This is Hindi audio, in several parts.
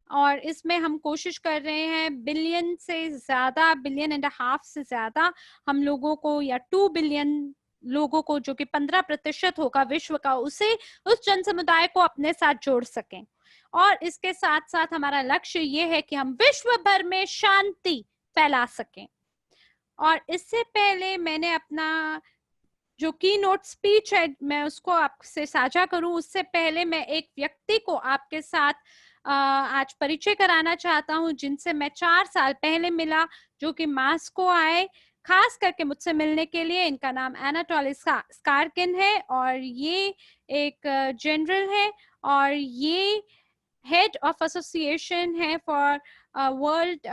और इसमें हम कोशिश कर रहे हैं बिलियन से ज्यादा, 1.5 बिलियन से ज्यादा हम लोगों को, या 2 बिलियन लोगों को, जो कि 15% होगा विश्व का, उसे, उस जन समुदाय को अपने साथ जोड़ सकें। और इसके साथ साथ हमारा लक्ष्य ये है कि हम विश्व भर में शांति फैला सकें। और इससे पहले मैंने अपना जो की नोट स्पीच है मैं उसको आपसे साझा करूं, उससे पहले मैं एक व्यक्ति को आपके साथ आज परिचय कराना चाहता हूं, जिनसे मैं 4 साल पहले मिला, जो कि मास्को आए खास करके मुझसे मिलने के लिए। इनका नाम एनाटोली स्कारकिन है और ये एक जनरल है और ये हेड ऑफ एसोसिएशन है for world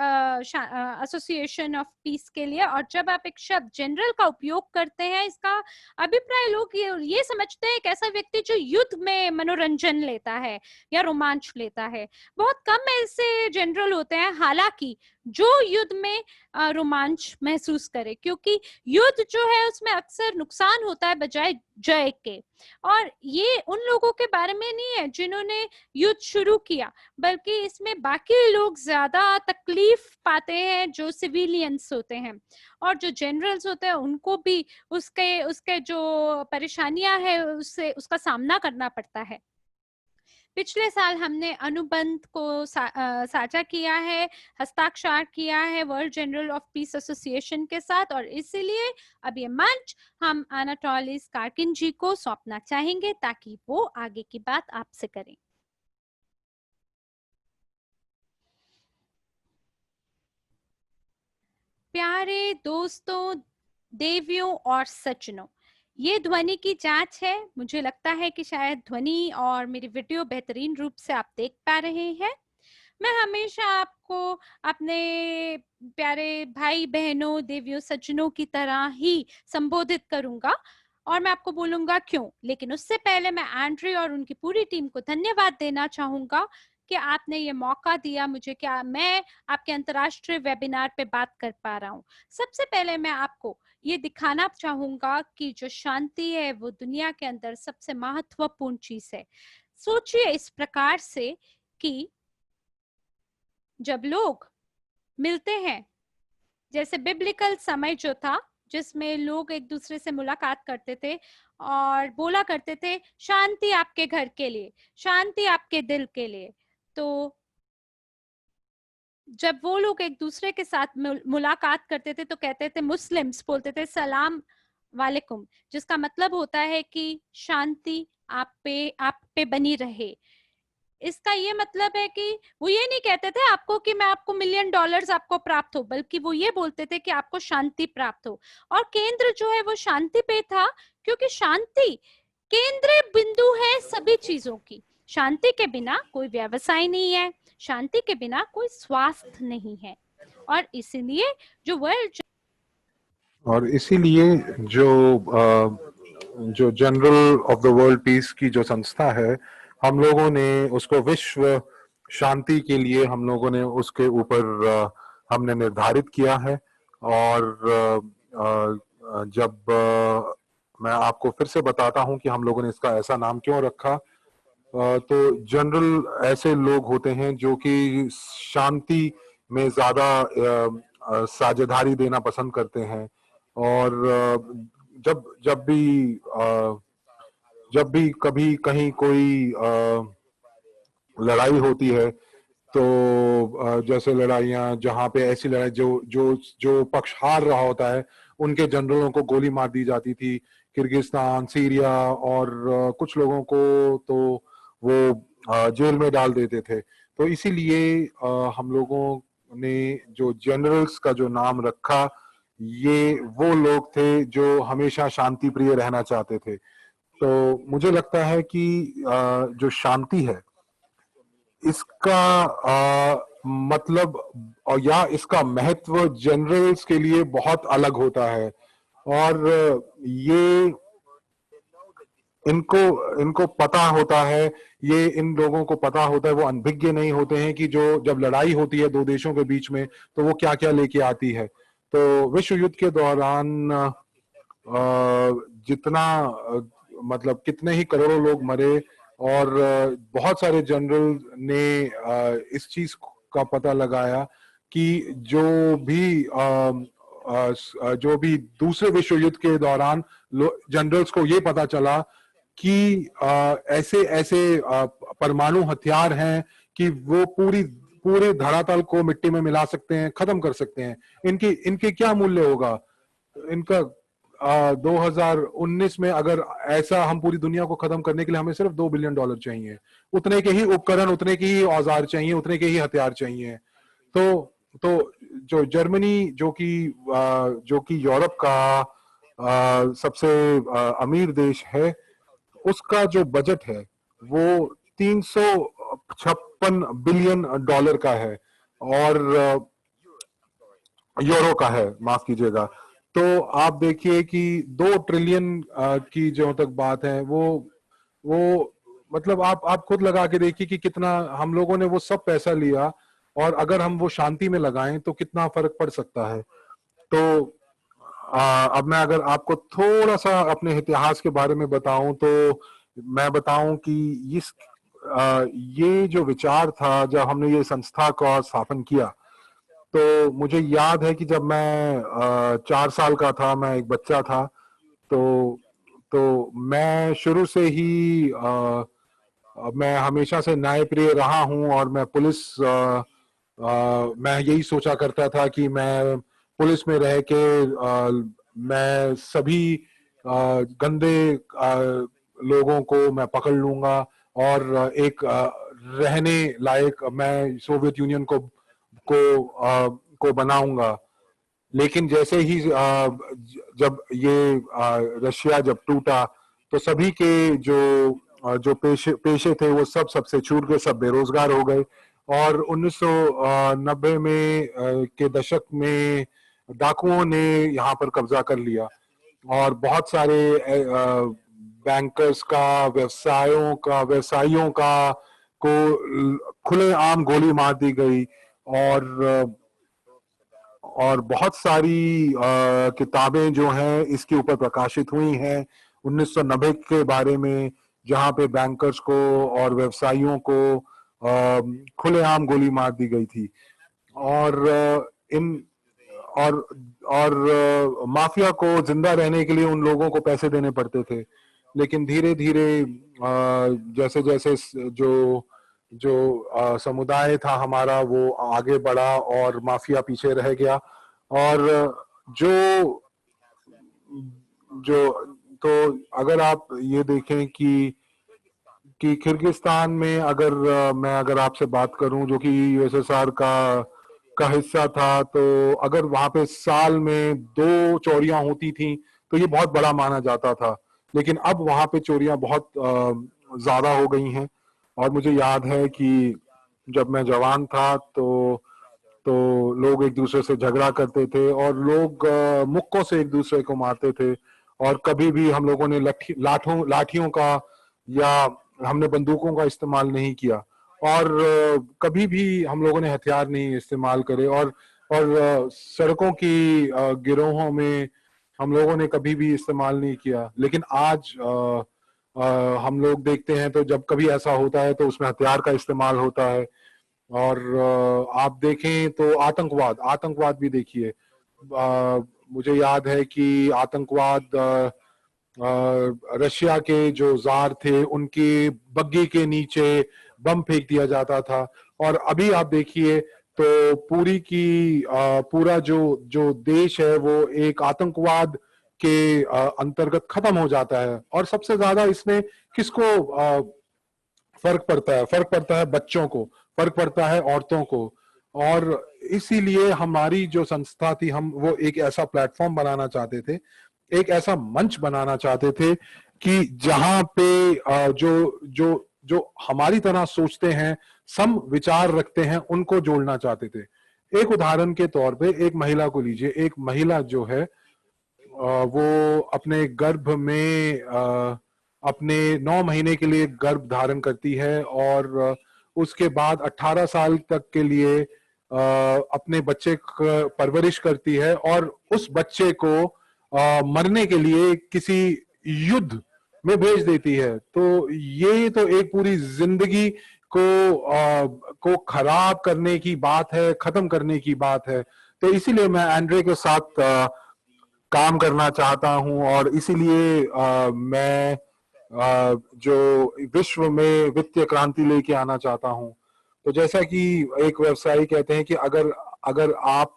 association of peace के लिए। और जब आप एक शब्द जनरल का उपयोग करते हैं, इसका अभिप्राय लोग ये समझते हैं एक ऐसा व्यक्ति जो युद्ध में मनोरंजन लेता है या रोमांच लेता है। बहुत कम ऐसे जनरल होते हैं हालांकि जो युद्ध में रोमांच महसूस करे, क्योंकि युद्ध जो है उसमें अक्सर नुकसान होता है बजाय जय के। और ये उन लोगों के बारे में नहीं है जिन्होंने युद्ध शुरू किया, बल्कि इसमें बाकी लोग ज्यादा तकलीफ पाते हैं जो सिविलियंस होते हैं, और जो जनरल्स होते हैं उनको भी उसके उसके जो परेशानियां है उससे उसका सामना करना पड़ता है। पिछले साल हमने अनुबंध को साझा किया है, हस्ताक्षर किया है world general of peace association के साथ, और इसीलिए अब ये मंच हम एनाटोली स्कारकिन जी को सौंपना चाहेंगे ताकि वो आगे की बात आपसे करें। प्यारे दोस्तों, देवियों और सज्जनों, ये ध्वनि की जांच है। मुझे लगता है कि शायद ध्वनि और मेरी वीडियो बेहतरीन रूप से आप देख पा रहे हैं। मैं हमेशा आपको अपने प्यारे भाई बहनों, देवियों, सज्जनों की तरह ही संबोधित करूंगा और मैं आपको बोलूंगा क्यों। लेकिन उससे पहले मैं एंड्री और उनकी पूरी टीम को धन्यवाद देना चाहूंगा कि आपने ये मौका दिया मुझे, क्या मैं आपके अंतर्राष्ट्रीय वेबिनार पे बात कर पा रहा हूँ। सबसे पहले मैं आपको ये दिखाना चाहूंगा कि जो शांति है वो दुनिया के अंदर सबसे महत्वपूर्ण चीज है। सोचिए इस प्रकार से कि जब लोग मिलते हैं, जैसे बिब्लिकल समय जो था जिसमें लोग एक दूसरे से मुलाकात करते थे और बोला करते थे शांति आपके घर के लिए, शांति आपके दिल के लिए, तो जब वो लोग एक दूसरे के साथ मुलाकात करते थे तो कहते थे, मुस्लिम्स बोलते थे सलाम वालेकुम, जिसका मतलब होता है कि शांति आप पे बनी रहे। इसका ये मतलब है कि वो ये नहीं कहते थे आपको कि मैं आपको $1,000,000 आपको प्राप्त हो, बल्कि वो ये बोलते थे कि आपको शांति प्राप्त हो। और केंद्र जो है वो शांति पे था, क्योंकि शांति केंद्रीय बिंदु है सभी चीजों की। शांति के बिना कोई व्यवसाय नहीं है, शांति के बिना कोई स्वास्थ्य नहीं है। और इसीलिए जो जो general of the world peace की जो संस्था है, हम लोगों ने उसको विश्व शांति के लिए हम लोगों ने उसके ऊपर हमने निर्धारित किया है। और जब मैं आपको फिर से बताता हूं कि हम लोगों ने इसका ऐसा नाम क्यों रखा, तो जनरल ऐसे लोग होते हैं जो कि शांति में ज्यादा साझेदारी देना पसंद करते हैं। और जब जब भी कभी कहीं कोई लड़ाई होती है, तो जैसे लड़ाइयाँ जहाँ पे ऐसी लड़ाई जो जो जो पक्ष हार रहा होता है उनके जनरलों को गोली मार दी जाती थी। किर्गिस्तान, सीरिया और कुछ लोगों को तो वो जेल में डाल देते थे। तो इसीलिए हम लोगों ने जो जनरल्स का जो नाम रखा, ये वो लोग थे जो हमेशा शांति प्रिय रहना चाहते थे। तो मुझे लगता है कि जो शांति है इसका मतलब या इसका महत्व जनरल्स के लिए बहुत अलग होता है। और ये इनको इनको पता होता है, ये इन लोगों को पता होता है, वो अनभिज्ञ नहीं होते हैं कि जो जब लड़ाई होती है दो देशों के बीच में तो वो क्या क्या लेके आती है। तो विश्व युद्ध के दौरान जितना मतलब कितने ही करोड़ों लोग मरे और बहुत सारे जनरल ने इस चीज का पता लगाया कि जो भी दूसरे विश्व युद्ध के दौरान जनरल्स को ये पता चला कि ऐसे ऐसे परमाणु हथियार हैं कि वो पूरे धरातल को मिट्टी में मिला सकते हैं, खत्म कर सकते हैं। इनके क्या मूल्य होगा इनका 2019 में? अगर ऐसा हम पूरी दुनिया को खत्म करने के लिए हमें सिर्फ $2 बिलियन चाहिए, उतने के ही उपकरण, उतने के ही औजार चाहिए, उतने के ही हथियार चाहिए। तो जो जर्मनी जो कि यूरोप का सबसे अमीर देश है, उसका जो बजट है वो $356 बिलियन का है, और यूरो का है, माफ कीजिएगा। तो आप देखिए कि 2 ट्रिलियन की जो तक बात है, वो मतलब आप खुद लगा के देखिए कि कितना हम लोगों ने वो सब पैसा लिया, और अगर हम वो शांति में लगाएं तो कितना फर्क पड़ सकता है। तो अब मैं अगर आपको थोड़ा सा अपने इतिहास के बारे में बताऊं, तो मैं बताऊं कि ये जो विचार था, जब हमने ये संस्था का स्थापन किया, तो मुझे याद है कि जब मैं 4 साल का था, मैं एक बच्चा था, तो मैं शुरू से ही मैं हमेशा से न्यायप्रिय रहा हूं, और मैं मैं यही सोचा करता था कि मैं पुलिस में रह के मैं सभी गंदे लोगों को मैं पकड़ लूंगा, और एक रहने लायक मैं सोवियत यूनियन को बनाऊंगा। लेकिन जैसे ही जब ये रशिया जब टूटा, तो सभी के जो पेशे थे वो सबसे छूट गए, सब बेरोजगार हो गए। और 1990 में के दशक में डाकुओं ने यहाँ पर कब्जा कर लिया, और बहुत सारे बैंकर्स का, व्यवसायियों का को खुलेआम गोली मार दी गई। और बहुत सारी किताबें जो हैं इसके ऊपर प्रकाशित हुई हैं 1990 के बारे में, जहां पे बैंकर्स को और व्यवसायियों को खुलेआम गोली मार दी गई थी। और इन और माफिया को जिंदा रहने के लिए उन लोगों को पैसे देने पड़ते थे। लेकिन धीरे धीरे जैसे जैसे जो समुदाय था हमारा वो आगे बढ़ा, और माफिया पीछे रह गया। और जो जो तो अगर आप ये देखें कि किर्गिस्तान में मैं अगर आपसे बात करूं, जो कि यूएसएसआर का हिस्सा था, तो अगर वहां पे साल में 2 चोरियां होती थी तो ये बहुत बड़ा माना जाता था। लेकिन अब वहां पे चोरियां बहुत ज्यादा हो गई हैं। और मुझे याद है कि जब मैं जवान था, तो लोग एक दूसरे से झगड़ा करते थे, और लोग मुक्कों से एक दूसरे को मारते थे। और कभी भी हम लोगों ने लाठियों का या हमने बंदूकों का इस्तेमाल नहीं किया, और कभी भी हम लोगों ने हथियार नहीं इस्तेमाल करे, और सड़कों की गिरोहों में हम लोगों ने कभी भी इस्तेमाल नहीं किया। लेकिन आज हम लोग देखते हैं तो जब कभी ऐसा होता है तो उसमें हथियार का इस्तेमाल होता है। और आप देखें तो आतंकवाद भी देखिए। मुझे याद है कि आतंकवाद रशिया के जो जार थे उनकी बग्गी के नीचे बम फेंक दिया जाता था। और अभी आप देखिए तो पूरा जो देश है वो एक आतंकवाद के अंतर्गत खत्म हो जाता है। और सबसे ज्यादा इसमें किसको फर्क पड़ता है बच्चों को, फर्क पड़ता है औरतों को। और इसीलिए हमारी जो संस्था थी, हम वो एक ऐसा प्लेटफॉर्म बनाना चाहते थे, एक ऐसा मंच बनाना चाहते थे कि जहां पे जो जो जो हमारी तरह सोचते हैं, सम विचार रखते हैं, उनको जोड़ना चाहते थे। एक उदाहरण के तौर पे एक महिला को लीजिए। एक महिला जो है वो अपने गर्भ में अपने 9 महीने के लिए गर्भ धारण करती है, और उसके बाद 18 साल तक के लिए अपने बच्चे का परवरिश करती है, और उस बच्चे को मरने के लिए किसी युद्ध में भेज देती है। तो ये तो एक पूरी जिंदगी को खराब करने की बात है, खत्म करने की बात है। तो इसीलिए मैं एंड्रे के साथ काम करना चाहता हूं, और इसीलिए मैं जो विश्व में वित्तीय क्रांति लेके आना चाहता हूं। तो जैसा कि एक व्यवसायी कहते हैं कि अगर अगर आप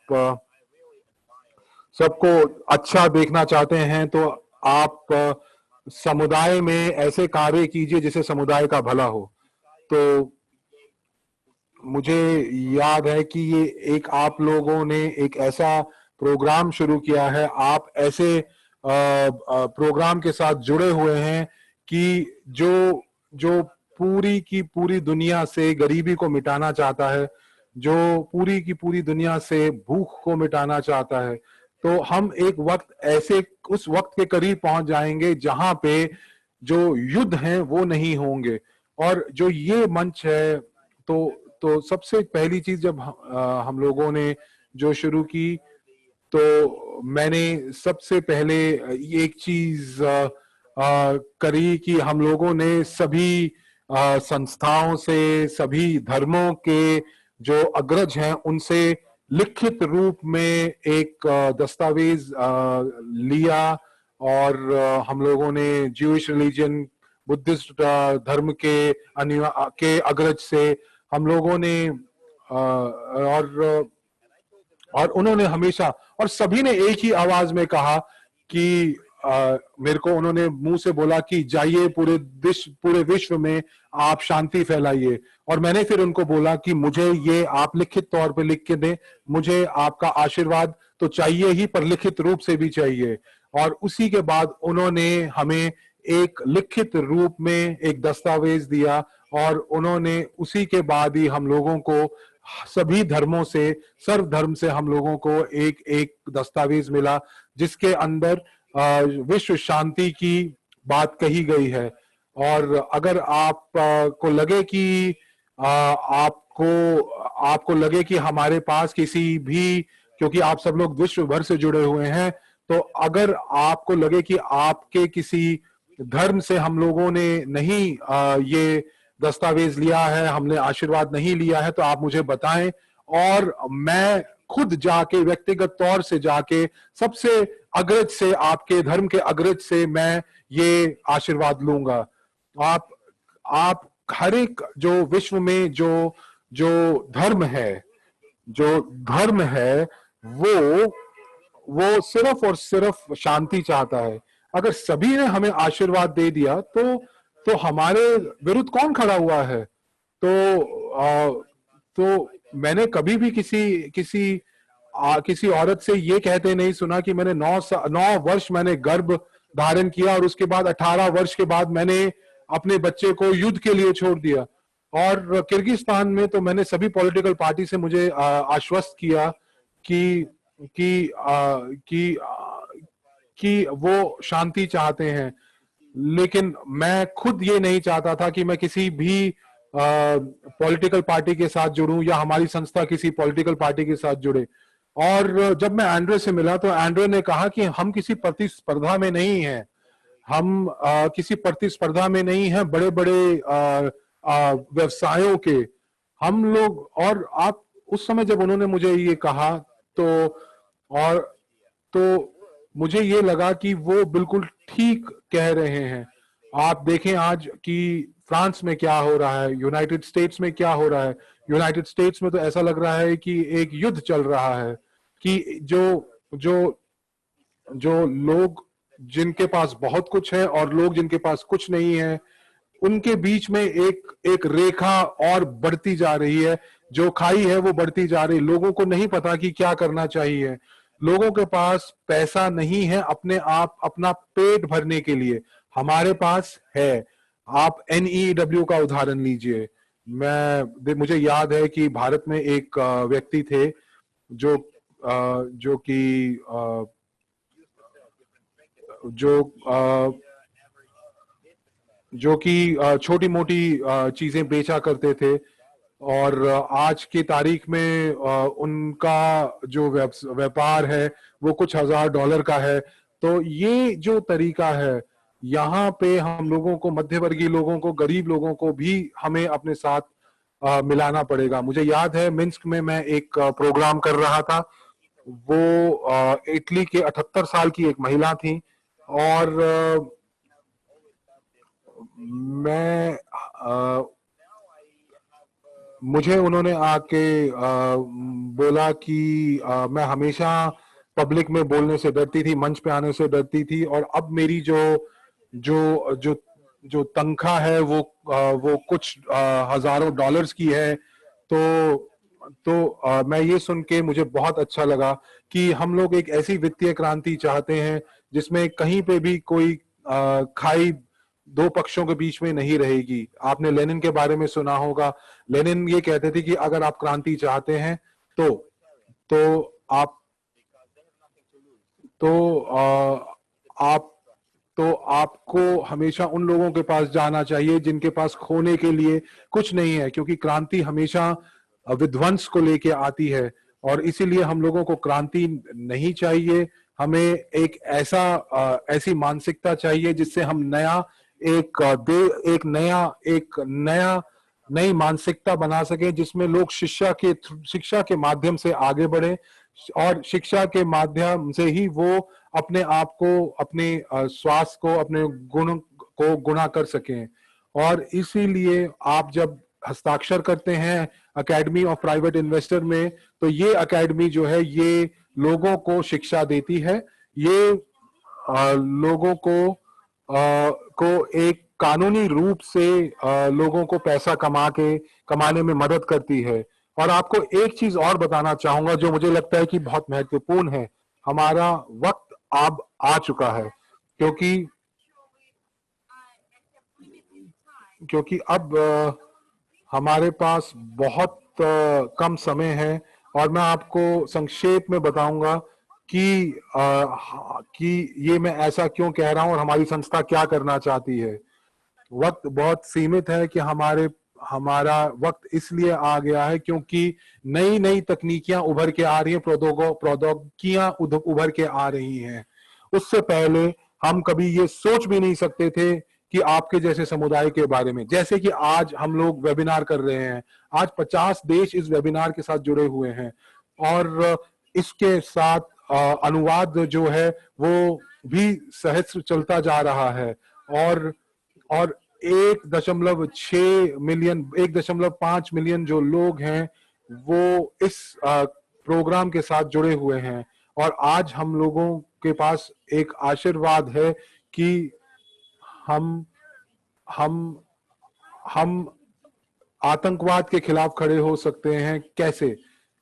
सबको अच्छा देखना चाहते हैं तो आप समुदाय में ऐसे कार्य कीजिए जिससे समुदाय का भला हो। तो मुझे याद है कि ये एक आप लोगों ने एक ऐसा प्रोग्राम शुरू किया है, आप ऐसे प्रोग्राम के साथ जुड़े हुए हैं कि जो जो पूरी की पूरी दुनिया से गरीबी को मिटाना चाहता है, जो पूरी की पूरी दुनिया से भूख को मिटाना चाहता है। तो हम एक वक्त ऐसे उस वक्त के करीब पहुंच जाएंगे जहां पे जो युद्ध हैं वो नहीं होंगे। और जो ये मंच है, तो सबसे पहली चीज जब हम लोगों ने जो शुरू की, तो मैंने सबसे पहले एक चीज करी कि हम लोगों ने सभी संस्थाओं से, सभी धर्मों के जो अग्रज हैं उनसे लिखित रूप में एक दस्तावेज लिया, और हम लोगों ने ज्यूइश रिलीजन, बुद्धिस्ट धर्म के अग्रज से हम लोगों ने और उन्होंने हमेशा, और सभी ने एक ही आवाज में कहा कि मेरे को उन्होंने मुंह से बोला कि जाइए पूरे विश्व में आप शांति फैलाइए। और मैंने फिर उनको बोला कि मुझे ये आप लिखित तौर पे लिख के दें, मुझे आपका आशीर्वाद तो चाहिए ही, पर लिखित रूप से भी चाहिए। और उसी के बाद उन्होंने हमें एक लिखित रूप में एक दस्तावेज दिया, और उन्होंने उसी के बाद ही हम लोगों को सभी धर्मों से, सर्व धर्म से हम लोगों को एक एक दस्तावेज मिला जिसके अंदर विश्व शांति की बात कही गई है। और अगर आप को लगे कि आपको लगे कि हमारे पास किसी भी, क्योंकि आप सब लोग विश्व भर से जुड़े हुए हैं, तो अगर आपको लगे कि आपके किसी धर्म से हम लोगों ने नहीं ये दस्तावेज लिया है, हमने आशीर्वाद नहीं लिया है, तो आप मुझे बताएं, और मैं खुद जाके व्यक्तिगत तौर से जाके सबसे अग्रज से, आपके धर्म के अग्रज से मैं ये आशीर्वाद लूंगा। आप हर एक जो विश्व में जो जो धर्म है वो सिर्फ और सिर्फ शांति चाहता है। अगर सभी ने हमें आशीर्वाद दे दिया तो हमारे विरुद्ध कौन खड़ा हुआ है? तो मैंने कभी भी किसी औरत से ये कहते नहीं सुना कि मैंने 9 वर्ष मैंने गर्भ धारण किया और उसके बाद 18 वर्ष के बाद मैंने अपने बच्चे को युद्ध के लिए छोड़ दिया। और किर्गिस्तान में तो मैंने सभी पॉलिटिकल पार्टी से मुझे आश्वस्त किया कि वो शांति चाहते हैं, लेकिन मैं खुद ये नहीं चाहता था कि मैं किसी भी पॉलिटिकल पार्टी के साथ जुड़ूं या हमारी संस्था किसी पॉलिटिकल पार्टी के साथ जुड़े। और जब मैं एंड्रे से मिला तो एंड्रे ने कहा कि हम किसी प्रतिस्पर्धा में नहीं हैं, हम किसी प्रतिस्पर्धा में नहीं हैं बड़े बड़े व्यवसायों के हम लोग। और आप उस समय जब उन्होंने मुझे ये कहा तो मुझे ये लगा कि वो बिल्कुल ठीक कह रहे हैं। आप देखें आज कि फ्रांस में क्या हो रहा है, यूनाइटेड स्टेट्स में क्या हो रहा है। यूनाइटेड स्टेट्स में तो ऐसा लग रहा है कि एक युद्ध चल रहा है, कि जो लोग जिनके पास बहुत कुछ है और लोग जिनके पास कुछ नहीं है, उनके बीच में एक रेखा और बढ़ती जा रही है, जो खाई है वो बढ़ती जा रही है। लोगों को नहीं पता कि क्या करना चाहिए, लोगों के पास पैसा नहीं है अपना पेट भरने के लिए। हमारे पास है। आप NEW का उदाहरण लीजिए। मुझे याद है कि भारत में एक व्यक्ति थे जो कि छोटी मोटी चीजें बेचा करते थे, और आज की तारीख में उनका जो व्यापार है वो कुछ $1000 का है। तो ये जो तरीका है, यहाँ पे हम लोगों को, मध्यवर्गीय लोगों को, गरीब लोगों को भी हमें अपने साथ मिलाना पड़ेगा। मुझे याद है मिन्स्क में मैं एक प्रोग्राम कर रहा था। वो इटली के 78 साल की एक महिला थी और मैं मुझे उन्होंने आके बोला कि मैं हमेशा पब्लिक में बोलने से डरती थी, मंच पे आने से डरती थी, और अब मेरी जो जो जो जो तनख्वाह है वो कुछ हजारों डॉलर्स की है। तो मैं ये सुन के मुझे बहुत अच्छा लगा कि हम लोग एक ऐसी वित्तीय क्रांति चाहते हैं जिसमें कहीं पे भी कोई खाई दो पक्षों के बीच में नहीं रहेगी। आपने लेनिन के बारे में सुना होगा। लेनिन ये कहते थे कि अगर आप क्रांति चाहते हैं तो तो आप तो आप तो आपको हमेशा उन लोगों के पास जाना चाहिए जिनके पास खोने के लिए कुछ नहीं है, क्योंकि क्रांति हमेशा विध्वंस को लेके आती है। और इसीलिए हम लोगों को क्रांति नहीं चाहिए, हमें ऐसी मानसिकता चाहिए जिससे हम एक नया नई मानसिकता बना सके, जिसमें लोग शिक्षा के माध्यम से आगे बढ़े, और शिक्षा के माध्यम से ही वो अपने आप को, अपने स्वास्थ्य को, अपने गुण को गुणा कर सकें। और इसीलिए आप जब हस्ताक्षर करते हैं अकेडमी ऑफ प्राइवेट इन्वेस्टर में, तो ये अकेडमी जो है ये लोगों को शिक्षा देती है, ये लोगों को एक कानूनी रूप से लोगों को पैसा कमाने में मदद करती है। और आपको एक चीज और बताना चाहूंगा जो मुझे लगता है कि बहुत महत्वपूर्ण है। हमारा वक्त अब आ चुका है, क्योंकि क्योंकि अब हमारे पास बहुत कम समय है, और मैं आपको संक्षेप में बताऊंगा कि ये मैं ऐसा क्यों कह रहा हूं और हमारी संस्था क्या करना चाहती है। वक्त बहुत सीमित है कि हमारा वक्त इसलिए आ गया है क्योंकि नई नई तकनीकियां उभर के आ रही हैं, प्रौद्योगिकियां उभर के आ रही हैं। उससे पहले हम कभी ये सोच भी नहीं सकते थे कि आपके जैसे समुदाय के बारे में, जैसे कि आज हम लोग वेबिनार कर रहे हैं। आज 50 देश इस वेबिनार के साथ जुड़े हुए हैं, और इसके साथ अनुवाद जो है वो भी सहस्त्र चलता जा रहा है। और 1.5 मिलियन जो लोग हैं वो इस प्रोग्राम के साथ जुड़े हुए हैं। और आज हम लोगों के पास एक आशीर्वाद है कि हम हम हम आतंकवाद के खिलाफ खड़े हो सकते हैं। कैसे?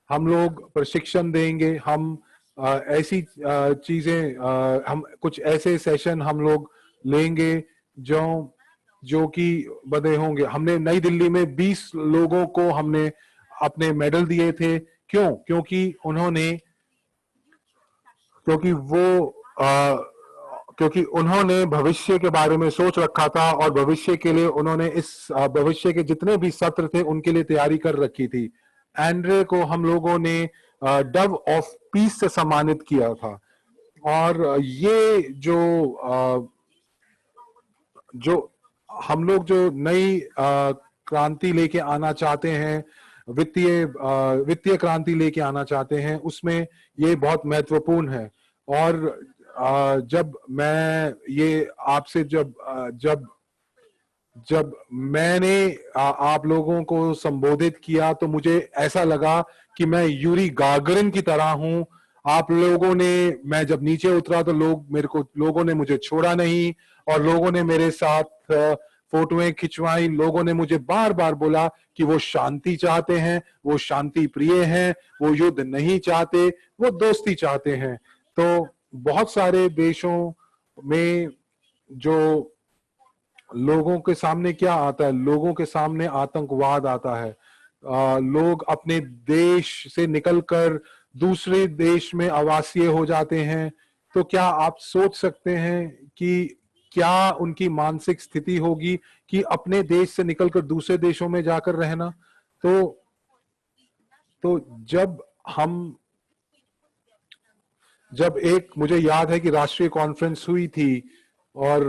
हम लोग प्रशिक्षण देंगे, हम ऐसी चीजें, हम कुछ ऐसे सेशन हम लोग लेंगे जो कि बदे होंगे। हमने नई दिल्ली में 20 लोगों को हमने अपने मेडल दिए थे। क्यों? क्योंकि उन्होंने भविष्य के बारे में सोच रखा था, और भविष्य के लिए उन्होंने भविष्य के जितने भी सत्र थे उनके लिए तैयारी कर रखी थी। एंड्रे को हम लोगों ने डव ऑफ पीस से सम्मानित किया था। और ये जो हम लोग जो नई क्रांति लेके आना चाहते हैं, वित्तीय क्रांति लेके आना चाहते हैं, उसमें ये बहुत महत्वपूर्ण है। और जब मैं ये आपसे जब मैंने आप लोगों को संबोधित किया तो मुझे ऐसा लगा कि मैं यूरी गागरिन की तरह हूं। आप लोगों ने, मैं जब नीचे उतरा तो लोगों ने मुझे छोड़ा नहीं, और लोगों ने मेरे साथ फोटोएं खिंचवाई। लोगों ने मुझे बार बार बोला कि वो शांति चाहते हैं, वो शांति प्रिय हैं, वो युद्ध नहीं चाहते, वो दोस्ती चाहते हैं। तो बहुत सारे देशों में जो लोगों के सामने क्या आता है, लोगों के सामने आतंकवाद आता है। लोग अपने देश से निकलकर दूसरे देश में आवासीय हो जाते हैं। तो क्या आप सोच सकते हैं कि क्या उनकी मानसिक स्थिति होगी कि अपने देश से निकलकर दूसरे देशों में जाकर रहना। तो जब मुझे याद है कि राष्ट्रीय कॉन्फ्रेंस हुई थी और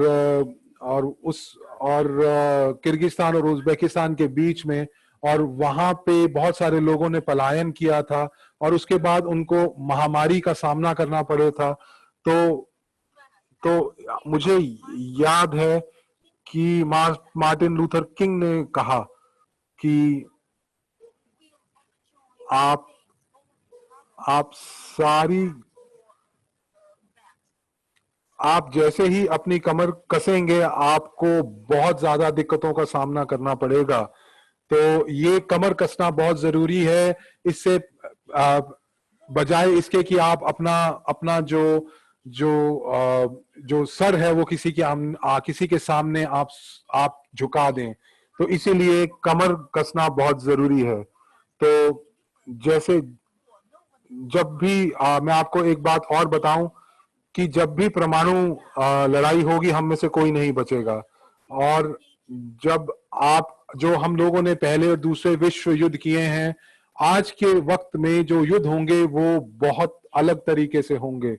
किर्गिस्तान और उज्बेकिस्तान के बीच में, और वहां पे बहुत सारे लोगों ने पलायन किया था और उसके बाद उनको महामारी का सामना करना पड़ा था। तो मुझे याद है कि मार्टिन लूथर किंग ने कहा कि आप जैसे ही अपनी कमर कसेंगे आपको बहुत ज्यादा दिक्कतों का सामना करना पड़ेगा। तो ये कमर कसना बहुत जरूरी है। इससे बजाय इसके कि आप अपना जो सर है वो किसी के सामने आप झुका दें। तो इसीलिए कमर कसना बहुत जरूरी है। तो जैसे जब भी मैं आपको एक बात और बताऊं कि जब भी परमाणु लड़ाई होगी हम में से कोई नहीं बचेगा। और जब जो हम लोगों ने पहले और दूसरे विश्व युद्ध किए हैं, आज के वक्त में जो युद्ध होंगे वो बहुत अलग तरीके से होंगे।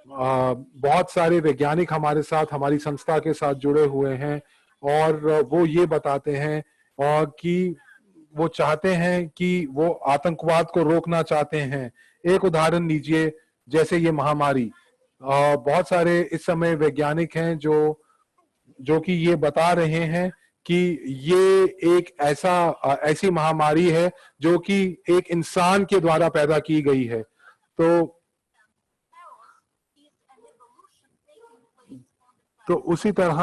बहुत सारे वैज्ञानिक हमारे साथ, हमारी संस्था के साथ जुड़े हुए हैं और वो ये बताते हैं और कि वो चाहते हैं कि वो आतंकवाद को रोकना चाहते हैं। एक उदाहरण लीजिए, जैसे ये महामारी, बहुत सारे इस समय वैज्ञानिक हैं जो कि ये बता रहे हैं कि ये एक ऐसी महामारी है जो कि एक इंसान के द्वारा पैदा की गई है। तो उसी तरह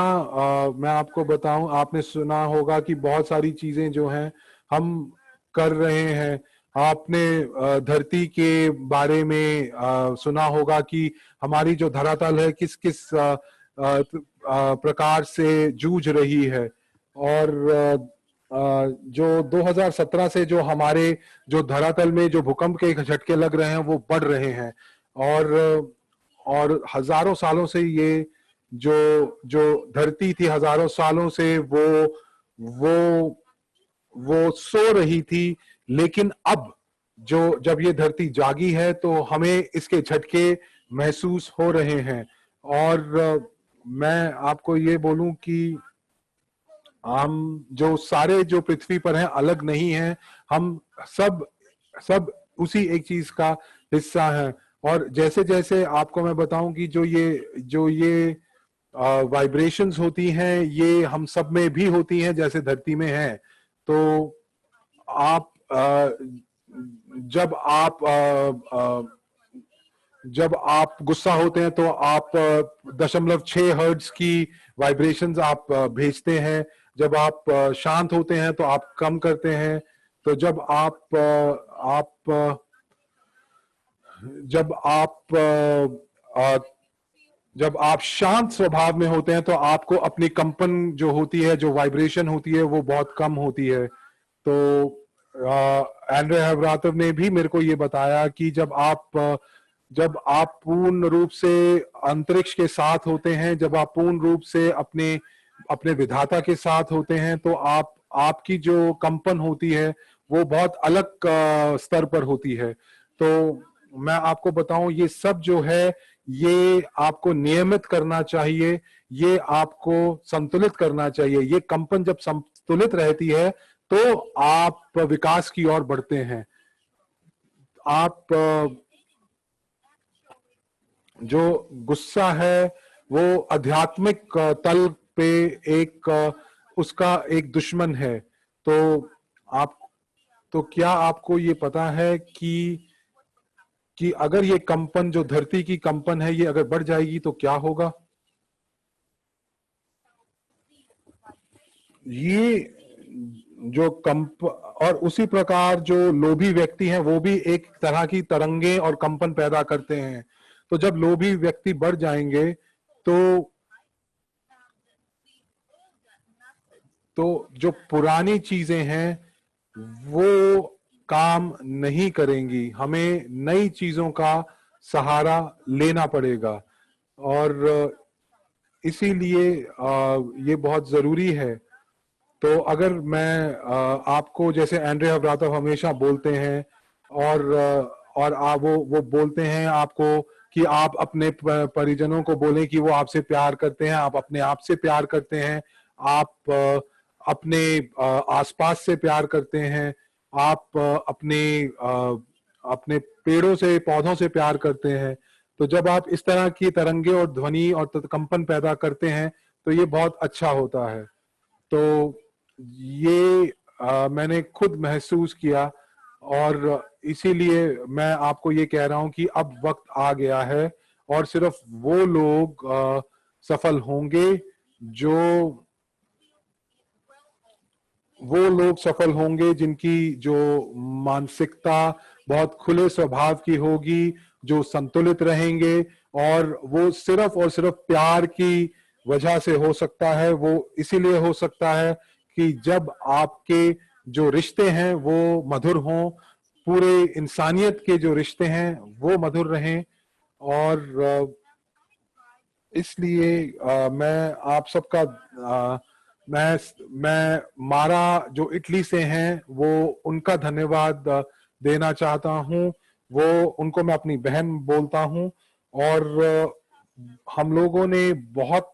मैं आपको बताऊं, आपने सुना होगा कि बहुत सारी चीजें जो हैं हम कर रहे हैं। आपने धरती के बारे में सुना होगा कि हमारी जो धरातल है किस किस प्रकार से जूझ रही है। और जो 2017 से जो धरातल में जो भूकंप के झटके लग रहे हैं वो बढ़ रहे हैं। और हजारों सालों से ये जो धरती थी, हजारों सालों से वो सो रही थी, लेकिन अब जब ये धरती जागी है तो हमें इसके झटके महसूस हो रहे हैं। और मैं आपको ये बोलूं कि हम जो पृथ्वी पर हैं अलग नहीं हैं, हम सब उसी एक चीज का हिस्सा हैं। और जैसे जैसे आपको मैं बताऊं कि जो ये वाइब्रेशंस होती हैं ये हम सब में भी होती हैं जैसे धरती में है। तो आप जब आप गुस्सा होते हैं तो आप 0.6 हर्ट्ज की वाइब्रेशंस आप भेजते हैं। जब आप शांत होते हैं तो आप कम करते हैं। तो जब आप शांत स्वभाव में होते हैं तो आपको अपनी कंपन जो होती है, जो वाइब्रेशन होती है, वो बहुत कम होती है। तो एंड्रे हैवरातव ने भी मेरे को ये बताया कि जब आप पूर्ण रूप से अंतरिक्ष के साथ होते हैं, जब आप पूर्ण रूप से अपने विधाता के साथ होते हैं, तो आपकी जो कंपन होती है वो बहुत अलग स्तर पर होती है। तो मैं आपको बताऊं, ये सब जो है ये आपको नियमित करना चाहिए, ये आपको संतुलित करना चाहिए। ये कंपन जब संतुलित रहती है तो आप विकास की ओर बढ़ते हैं। आप जो गुस्सा है वो आध्यात्मिक तल पे उसका एक दुश्मन है। तो क्या आपको ये पता है कि अगर ये कंपन, जो धरती की कंपन है, ये अगर बढ़ जाएगी तो क्या होगा? ये जो और उसी प्रकार जो लोभी व्यक्ति हैं वो भी एक तरह की तरंगे और कंपन पैदा करते हैं। तो जब लोभी व्यक्ति बढ़ जाएंगे तो जो पुरानी चीजें हैं वो काम नहीं करेंगी, हमें नई चीजों का सहारा लेना पड़ेगा। और इसीलिए ये बहुत जरूरी है। तो अगर मैं आपको, जैसे एंड्रे हैवरातव हमेशा बोलते हैं और वो बोलते हैं आपको कि आप अपने परिजनों को बोलें कि वो आपसे प्यार करते हैं, आप अपने आप से प्यार करते हैं, आप अपने आसपास से प्यार करते हैं, आप अपने पेड़ों से, पौधों से प्यार करते हैं। तो जब आप इस तरह की तरंगे और ध्वनि और कंपन पैदा करते हैं तो ये बहुत अच्छा होता है। तो ये मैंने खुद महसूस किया और इसीलिए मैं आपको ये कह रहा हूं कि अब वक्त आ गया है और सिर्फ वो लोग सफल होंगे जिनकी जो मानसिकता बहुत खुले स्वभाव की होगी, जो संतुलित रहेंगे, और वो सिर्फ और सिर्फ प्यार की वजह से हो सकता है। वो इसीलिए हो सकता है कि जब आपके जो रिश्ते हैं वो मधुर हों, पूरे इंसानियत के जो रिश्ते हैं वो मधुर रहें। और इसलिए मैं आप सबका मैं मारा जो इटली से हैं वो उनका धन्यवाद देना चाहता हूं। वो उनको मैं अपनी बहन बोलता हूं। और हम लोगों ने बहुत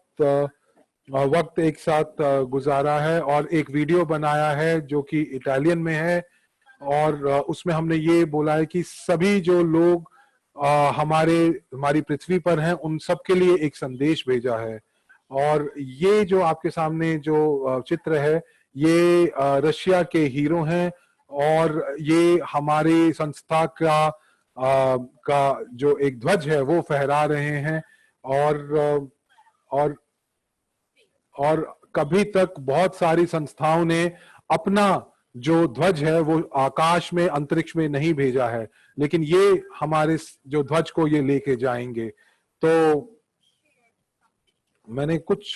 वक्त एक साथ गुजारा है और एक वीडियो बनाया है जो कि इटालियन में है। और उसमें हमने ये बोला है कि सभी जो लोग हमारी पृथ्वी पर हैं उन सब के लिए एक संदेश भेजा है। और ये जो आपके सामने जो चित्र है ये रशिया के हीरो हैं और ये हमारी संस्था का जो एक ध्वज है वो फहरा रहे हैं। और और कभी तक बहुत सारी संस्थाओं ने अपना जो ध्वज है वो आकाश में, अंतरिक्ष में नहीं भेजा है, लेकिन ये हमारे जो ध्वज को ये लेके जाएंगे। तो मैंने कुछ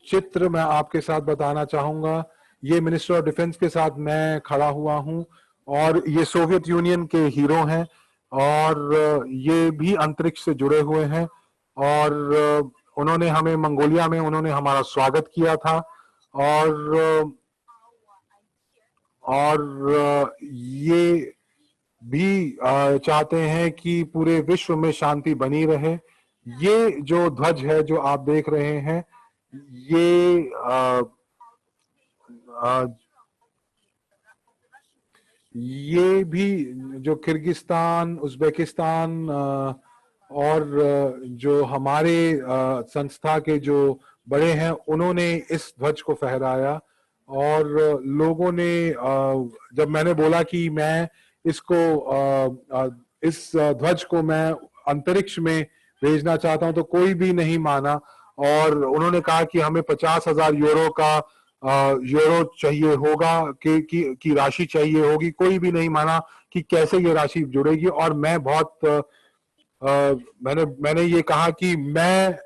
चित्र मैं आपके साथ बताना चाहूंगा। ये मिनिस्टर ऑफ डिफेंस के साथ मैं खड़ा हुआ हूं और ये सोवियत यूनियन के हीरो हैं और ये भी अंतरिक्ष से जुड़े हुए हैं। और उन्होंने हमें मंगोलिया में उन्होंने हमारा स्वागत किया था। और ये भी चाहते हैं कि पूरे विश्व में शांति बनी रहे। ये जो ध्वज है जो आप देख रहे हैं ये ये भी जो किर्गिस्तान, उज्बेकिस्तान और जो हमारे संस्था के जो बड़े हैं उन्होंने इस ध्वज को फहराया। और लोगों ने जब मैंने बोला कि मैं इस ध्वज को मैं अंतरिक्ष में भेजना चाहता हूं तो कोई भी नहीं माना। और उन्होंने कहा कि हमें 50,000 यूरो का यूरो चाहिए होगा की राशि चाहिए होगी। कोई भी नहीं माना कि कैसे ये राशि जुड़ेगी। और मैं बहुत मैंने ये कहा कि मैं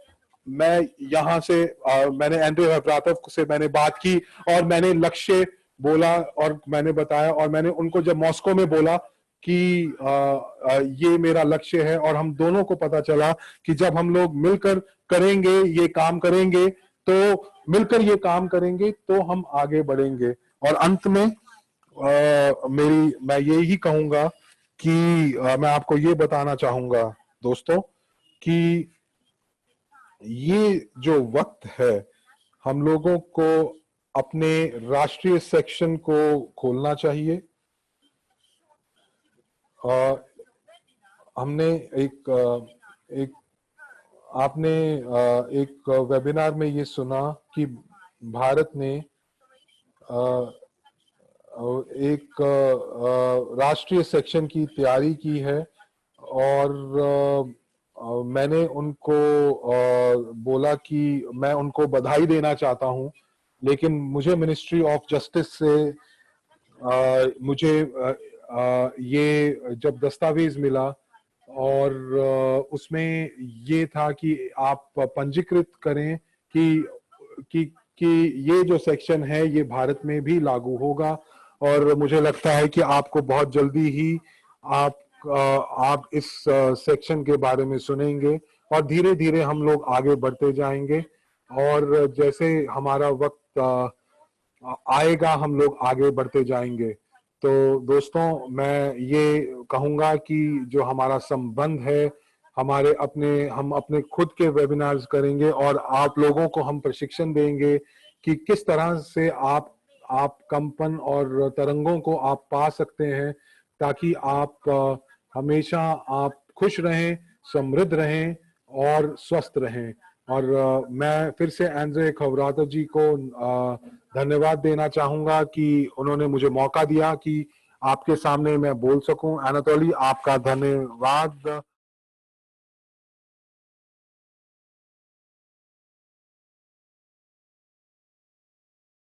यहाँ से मैंने एंड्रे हवरातव से मैंने बात की और मैंने लक्ष्य बोला और मैंने बताया और मैंने उनको जब मॉस्को में बोला कि ये मेरा लक्ष्य है और हम दोनों को पता चला कि जब हम लोग मिलकर करेंगे, ये काम करेंगे, तो मिलकर ये काम करेंगे तो हम आगे बढ़ेंगे। और अंत में मैं यही कहूंगा कि मैं आपको ये बताना चाहूंगा दोस्तों कि ये जो वक्त है हम लोगों को अपने राष्ट्रीय सेक्शन को खोलना चाहिए। हमने आपने एक वेबिनार में ये सुना कि भारत ने एक राष्ट्रीय सेक्शन की तैयारी की है। और मैंने उनको बोला कि मैं उनको बधाई देना चाहता हूं, लेकिन मुझे मिनिस्ट्री ऑफ जस्टिस से मुझे ये जब दस्तावेज मिला और उसमें ये था कि आप पंजीकृत करें कि ये जो सेक्शन है ये भारत में भी लागू होगा। और मुझे लगता है कि आपको बहुत जल्दी ही आप इस सेक्शन के बारे में सुनेंगे और धीरे धीरे हम लोग आगे बढ़ते जाएंगे। और जैसे हमारा वक्त आएगा हम लोग आगे बढ़ते जाएंगे। तो दोस्तों, मैं ये कहूंगा कि जो हमारा संबंध है, हम अपने खुद के वेबिनार्स करेंगे और आप लोगों को हम प्रशिक्षण देंगे कि किस तरह से आप कंपन और तरंगों को आप पा सकते हैं, ताकि आप हमेशा आप खुश रहें, समृद्ध रहें और स्वस्थ रहें। और मैं फिर से एंड्रे खवरातर जी को धन्यवाद देना चाहूंगा कि उन्होंने मुझे मौका दिया कि आपके सामने मैं बोल सकूं। अनातोली, आपका धन्यवाद।